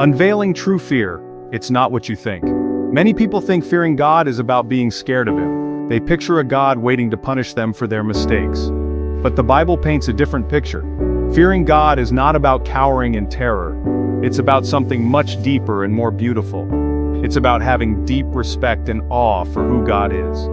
Unveiling true fear, it's not what you think. Many people think fearing God is about being scared of Him. They picture a God waiting to punish them for their mistakes. But the Bible paints a different picture. Fearing God is not about cowering in terror. It's about something much deeper and more beautiful. It's about having deep respect and awe for who God is.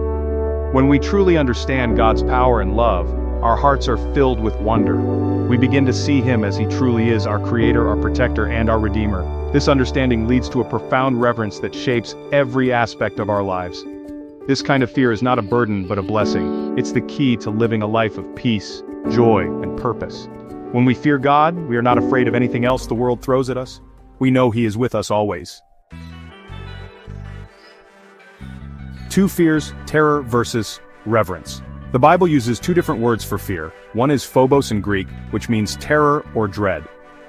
When we truly understand God's power and love, our hearts are filled with wonder. We begin to see Him as He truly is, our Creator, our Protector, and our Redeemer. This understanding leads to a profound reverence that shapes every aspect of our lives. This kind of fear is not a burden but a blessing. It's the key to living a life of peace, joy, and purpose. When we fear God, we are not afraid of anything else the world throws at us. We know He is with us always. 2 fears, terror versus reverence. The Bible uses 2 different words for fear. One is phobos in Greek, which means terror or dread.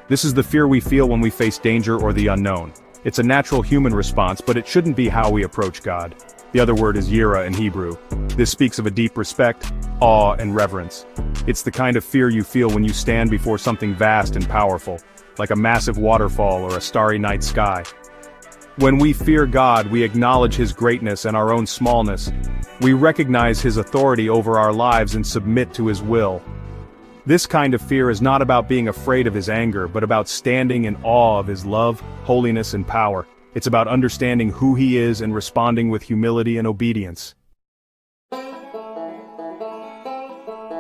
This is the fear we feel when we face danger or the unknown. It's a natural human response, but it shouldn't be how we approach God. The other word is yira in Hebrew. This speaks of a deep respect, awe, and reverence. It's the kind of fear you feel when you stand before something vast and powerful, like a massive waterfall or a starry night sky. When we fear God, we acknowledge His greatness and our own smallness. We recognize His authority over our lives and submit to His will. This kind of fear is not about being afraid of His anger, but about standing in awe of His love, holiness, and power. It's about understanding who He is and responding with humility and obedience.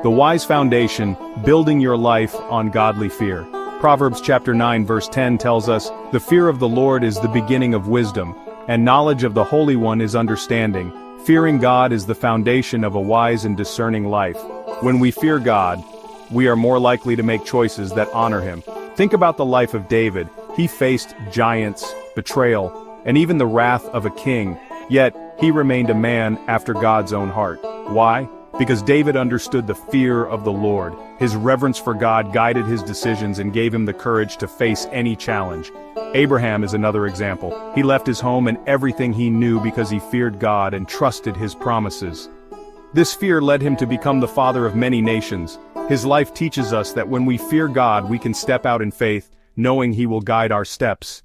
The wise foundation, building your life on godly fear. Proverbs chapter 9 verse 10 tells us, "The fear of the Lord is the beginning of wisdom, and knowledge of the Holy One is understanding." Fearing God is the foundation of a wise and discerning life. When we fear God, we are more likely to make choices that honor Him. Think about the life of David. He faced giants, betrayal, and even the wrath of a king, yet he remained a man after God's own heart. Why? Because David understood the fear of the Lord. His reverence for God guided his decisions and gave him the courage to face any challenge. Abraham is another example. He left his home and everything he knew because he feared God and trusted His promises. This fear led him to become the father of many nations. His life teaches us that when we fear God, we can step out in faith, knowing He will guide our steps.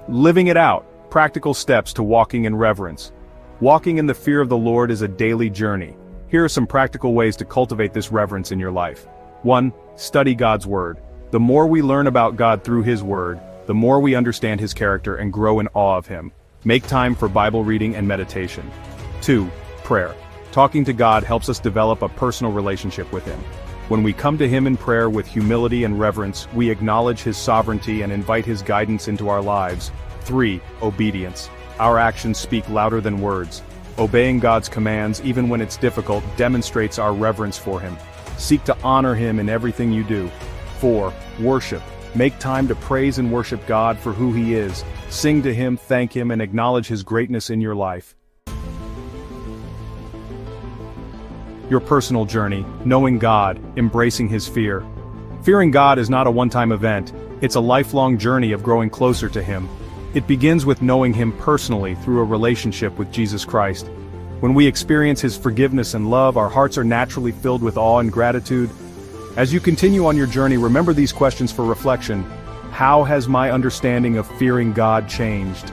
Living it out. Practical steps to walking in reverence. Walking in the fear of the Lord is a daily journey. Here are some practical ways to cultivate this reverence in your life. 1. Study God's Word. The more we learn about God through His Word, the more we understand His character and grow in awe of Him. Make time for Bible reading and meditation. 2. Prayer. Talking to God helps us develop a personal relationship with Him. When we come to Him in prayer with humility and reverence, we acknowledge His sovereignty and invite His guidance into our lives. 3. Obedience. Our actions speak louder than words. Obeying God's commands, even when it's difficult, demonstrates our reverence for Him. Seek to honor Him in everything you do. 4. Worship. Make time to praise and worship God for who He is. Sing to Him, thank Him, and acknowledge His greatness in your life. Your personal journey, knowing God, embracing His fear. Fearing God is not a one-time event. It's a lifelong journey of growing closer to Him. It begins with knowing Him personally through a relationship with Jesus Christ. When we experience His forgiveness and love, our hearts are naturally filled with awe and gratitude. As you continue on your journey, remember these questions for reflection. How has my understanding of fearing God changed?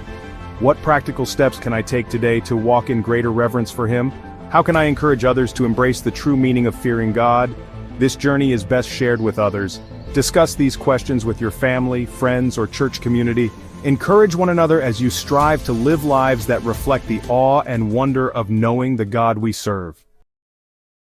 What practical steps can I take today to walk in greater reverence for Him? How can I encourage others to embrace the true meaning of fearing God? This journey is best shared with others. Discuss these questions with your family, friends, or church community. Encourage one another as you strive to live lives that reflect the awe and wonder of knowing the God we serve.